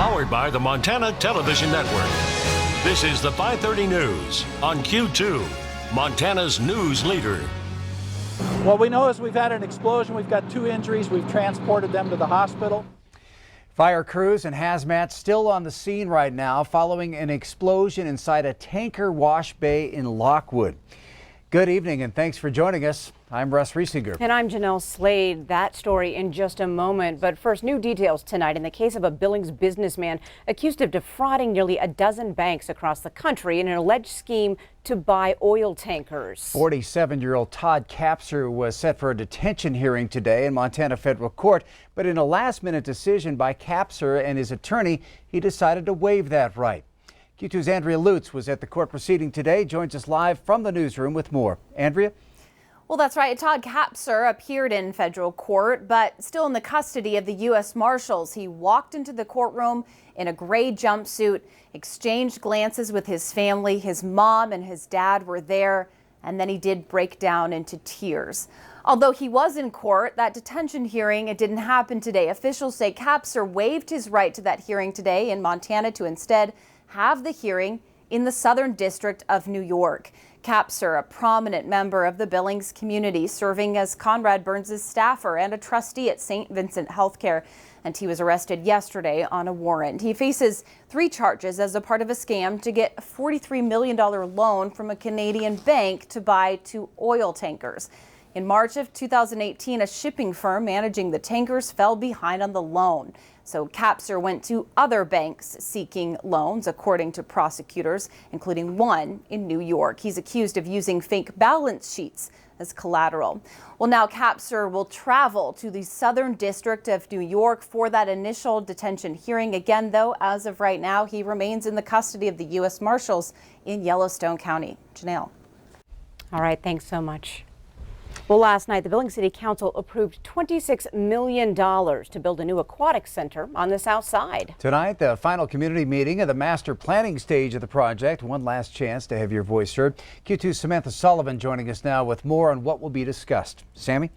Powered by the Montana Television Network. This is the 530 News on Q2, Montana's news leader. What we know is we've had an explosion. We've got 2 injuries. We've transported them to the hospital. Fire crews and hazmat still on the scene right now following an explosion inside a tanker wash bay in Lockwood. Good evening and thanks for joining us. I'm Russ Riesinger. And I'm Janelle Slade. That story in just a moment. But first, new details tonight in the case of a Billings businessman accused of defrauding nearly a dozen banks across the country in an alleged scheme to buy oil tankers. 47-year-old Todd Kapser was set for a detention hearing today in Montana federal court. But in a last-minute decision by Kapser and his attorney, he decided to waive that right. Q2's Andrea Lutz was at the court proceeding today, joins us live from the newsroom with more. Andrea? Well, that's right. Todd Kapser appeared in federal court, but still in the custody of the U.S. Marshals. He walked into the courtroom in a gray jumpsuit, exchanged glances with his family. His mom and his dad were there, and then he did break down into tears. Although he was in court, that detention hearing, it didn't happen today. Officials say Kapser waived his right to that hearing today in Montana to instead have the hearing in the Southern District of New York. Kapser, a prominent member of the Billings community, serving as Conrad Burns' staffer and a trustee at St. Vincent Healthcare, and he was arrested yesterday on a warrant. He faces 3 charges as a part of a scam to get a $43 million loan from a Canadian bank to buy 2 oil tankers. In March of 2018, a shipping firm managing the tankers fell behind on the loan. So Kapser went to other banks seeking loans, according to prosecutors, including one in New York. He's accused of using fake balance sheets as collateral. Well, now Kapser will travel to the Southern District of New York for that initial detention hearing. Again, though, as of right now, he remains in the custody of the U.S. Marshals in Yellowstone County. Jeanelle. All right, thanks so much. Well, last night, the Billings City Council approved $26 million to build a new aquatic center on the south side. Tonight, the final community meeting of the master planning stage of the project. One last chance to have your voice heard. Q2's Samantha Sullivan joining us now with more on what will be discussed. Sammy?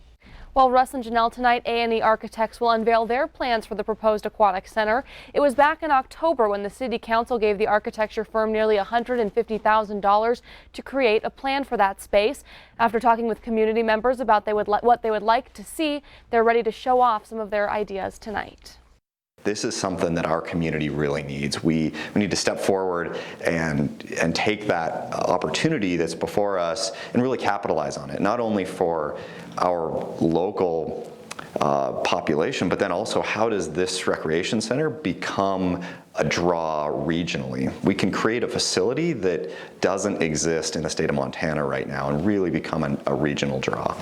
Well, Russ and Jeanelle, tonight A&E Architects will unveil their plans for the proposed aquatic center. It was back in October when the City Council gave the architecture firm nearly $150,000 to create a plan for that space. After talking with community members about what they would like to see, they're ready to show off some of their ideas tonight. This is something that our community really needs. We need to step forward and take that opportunity that's before us and really capitalize on it, not only for our local population, but then also how does this recreation center become a draw regionally? We can create a facility that doesn't exist in the state of Montana right now and really become a regional draw.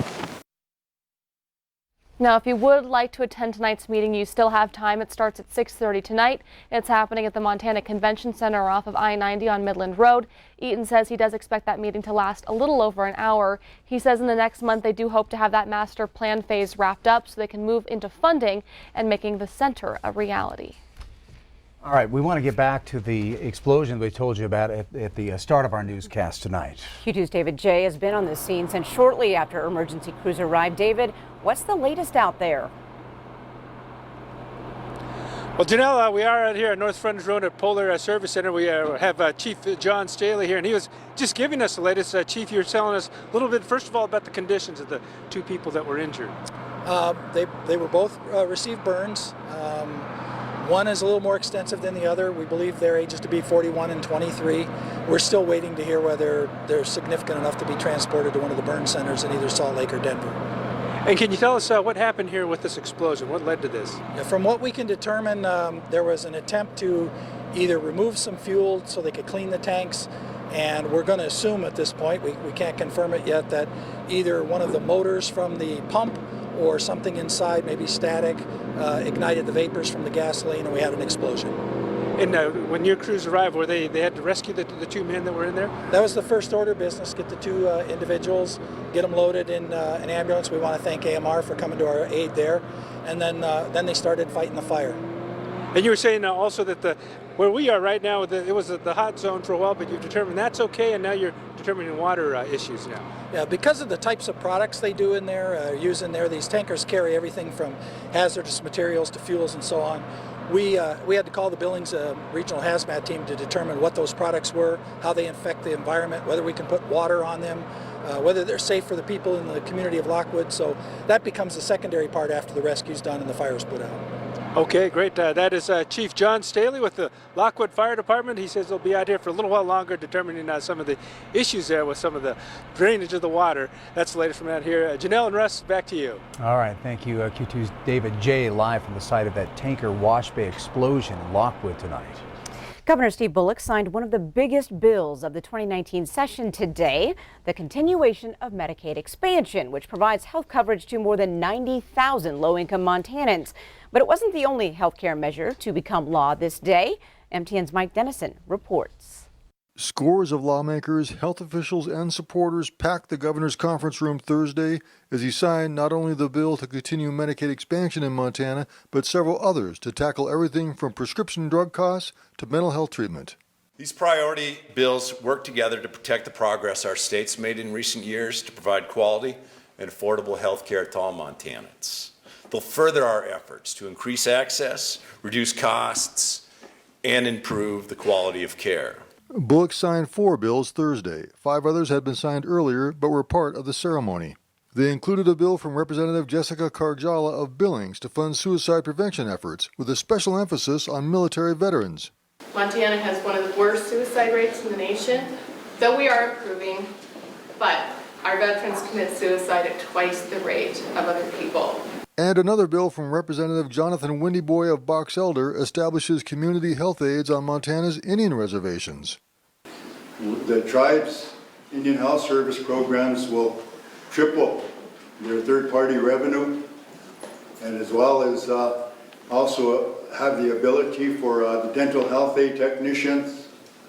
Now, if you would like to attend tonight's meeting, you still have time. It starts at 6:30 tonight. It's happening at the Montana Convention Center off of I-90 on Midland Road. Eaton says he does expect that meeting to last a little over an hour. He says in the next month they do hope to have that master plan phase wrapped up so they can move into funding and making the center a reality. All right, we want to get back to the explosion we told you about at the start of our newscast tonight. Q2's David J. has been on the scene since shortly after emergency crews arrived. David, what's the latest out there? Well, Janelle, we are out here at North Frontage Road at Polar Service Center. We have Chief John Staley here, and he was just giving us the latest. Chief, you were telling us a little bit, first of all, about the conditions of the 2 people that were injured. They were both received burns. One is a little more extensive than the other. We believe their ages to be 41 and 23. We're still waiting to hear whether they're significant enough to be transported to one of the burn centers in either Salt Lake or Denver. And can you tell us what happened here with this explosion? What led to this? Yeah, from what we can determine, there was an attempt to either remove some fuel so they could clean the tanks, and we're going to assume at this point, we can't confirm it yet, that either one of the motors from the pump or something inside, maybe static, ignited the vapors from the gasoline and we had an explosion. And when your crews arrived, were they had to rescue the 2 men that were in there? That was the first order of business, get the 2 individuals, get them loaded in an ambulance. We want to thank AMR for coming to our aid there. And then they started fighting the fire. And you were saying also that where we are right now, it was the hot zone for a while, but you've determined that's okay, and now you're determining water issues now. Yeah, because of the types of products they do in there, use in there, these tankers carry everything from hazardous materials to fuels and so on. We had to call the Billings Regional Hazmat Team to determine what those products were, how they affect the environment, whether we can put water on them, whether they're safe for the people in the community of Lockwood. So that becomes the secondary part after the rescue's done and the fire's put out. Okay, great. That is Chief John Staley with the Lockwood Fire Department. He says they'll be out here for a little while longer determining some of the issues there with some of the drainage of the water. That's the latest from out here. Jeanelle and Russ, back to you. All right, thank you. Q2's David J. live from the site of that tanker wash bay explosion in Lockwood tonight. Governor Steve Bullock signed one of the biggest bills of the 2019 session today, the continuation of Medicaid expansion, which provides health coverage to more than 90,000 low-income Montanans. But it wasn't the only health care measure to become law this day. MTN's Mike Dennison reports. Scores of lawmakers, health officials, and supporters packed the governor's conference room Thursday as he signed not only the bill to continue Medicaid expansion in Montana, but several others to tackle everything from prescription drug costs to mental health treatment. These priority bills work together to protect the progress our state's made in recent years to provide quality and affordable health care to all Montanans. They'll further our efforts to increase access, reduce costs, and improve the quality of care. Bullock signed 4 bills Thursday. 5 others had been signed earlier but were part of the ceremony. They included a bill from Representative Jessica Carjala of Billings to fund suicide prevention efforts with a special emphasis on military veterans. Montana has one of the worst suicide rates in the nation, though we are improving, but our veterans commit suicide at twice the rate of other people. And another bill from Representative Jonathan Windyboy of Box Elder establishes community health aides on Montana's Indian reservations. The tribe's Indian Health Service programs will triple their third-party revenue, and as well as also have the ability for the dental health aid technicians,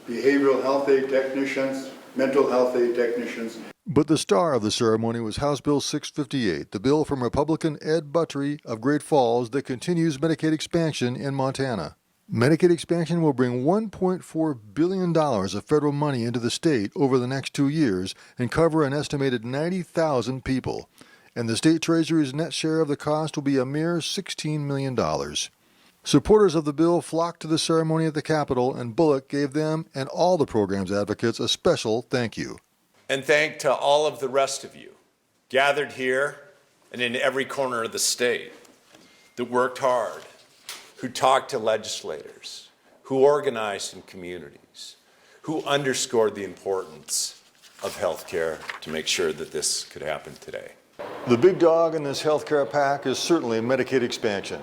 behavioral health aid technicians, mental health aid technicians. But the star of the ceremony was House Bill 658, the bill from Republican Ed Buttrey of Great Falls that continues Medicaid expansion in Montana. Medicaid expansion will bring $1.4 billion of federal money into the state over the next 2 years and cover an estimated 90,000 people. And the state treasury's net share of the cost will be a mere $16 million. Supporters of the bill flocked to the ceremony at the Capitol, and Bullock gave them and all the program's advocates a special thank you. And thank to all of the rest of you gathered here and in every corner of the state that worked hard, who talked to legislators, who organized in communities, who underscored the importance of health care to make sure that this could happen today. The big dog in this health care pack is certainly Medicaid expansion.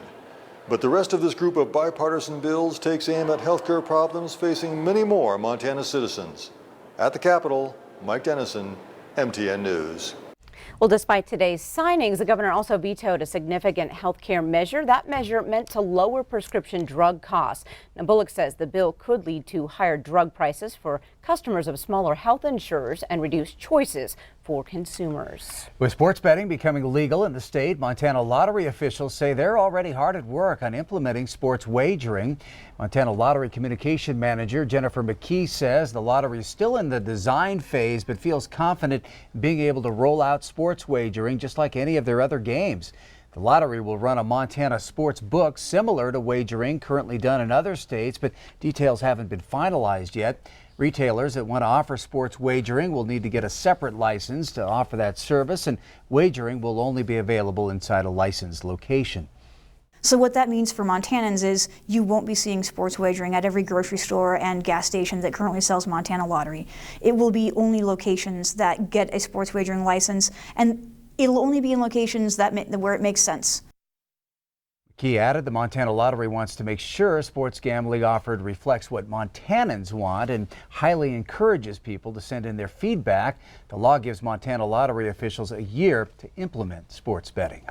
But the rest of this group of bipartisan bills takes aim at health care problems facing many more Montana citizens. At the Capitol, Mike Dennison, MTN News. Well, despite today's signings, the governor also vetoed a significant health care measure. That measure meant to lower prescription drug costs. Now, Bullock says the bill could lead to higher drug prices for customers of smaller health insurers and reduce choices for consumers. With sports betting becoming legal in the state, Montana lottery officials say they're already hard at work on implementing sports wagering. Montana Lottery Communication Manager Jennifer McKee says the lottery is still in the design phase, but feels confident being able to roll out sports wagering just like any of their other games. The lottery will run a Montana sports book similar to wagering currently done in other states, but details haven't been finalized yet. Retailers that want to offer sports wagering will need to get a separate license to offer that service, and wagering will only be available inside a licensed location. So what that means for Montanans is you won't be seeing sports wagering at every grocery store and gas station that currently sells Montana Lottery. It will be only locations that get a sports wagering license, and it'll only be in locations where it makes sense. Key added the Montana Lottery wants to make sure sports gambling offered reflects what Montanans want and highly encourages people to send in their feedback. The law gives Montana Lottery officials a year to implement sports betting.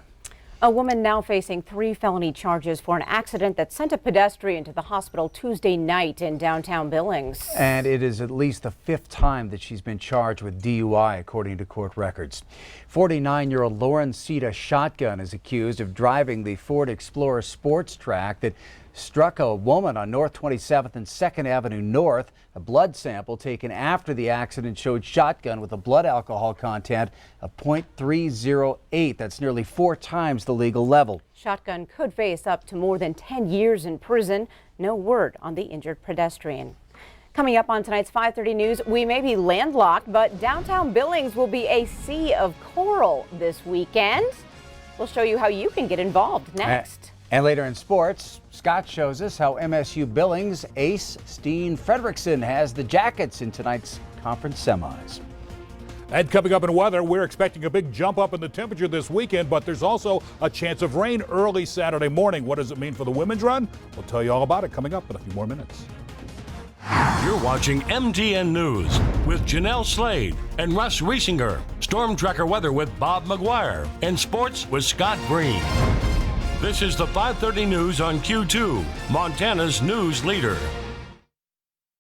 A woman now facing 3 felony charges for an accident that sent a pedestrian to the hospital Tuesday night in downtown Billings. And it is at least the 5th time that she's been charged with DUI, according to court records. 49-year-old Lauren Sita Shotgun is accused of driving the Ford Explorer sports track that struck a woman on North 27th and 2nd Avenue North. A blood sample taken after the accident showed shotgun with a blood alcohol content of .308. That's nearly 4 times the legal level. Shotgun could face up to more than 10 years in prison. No word on the injured pedestrian. Coming up on tonight's 5:30 news, we may be landlocked, but downtown Billings will be a sea of coral this weekend. We'll show you how you can get involved next. And later in sports, Scott shows us how MSU Billings ace Steen Frederickson has the Jackets in tonight's conference semis. And coming up in weather, we're expecting a big jump up in the temperature this weekend, but there's also a chance of rain early Saturday morning. What does it mean for the women's run? We'll tell you all about it coming up in a few more minutes. You're watching MTN News with Jeanelle Slade and Russ Riesinger. Storm Tracker weather with Bob McGuire. And sports with Scott Green. This is the 5:30 news on Q2, Montana's news leader.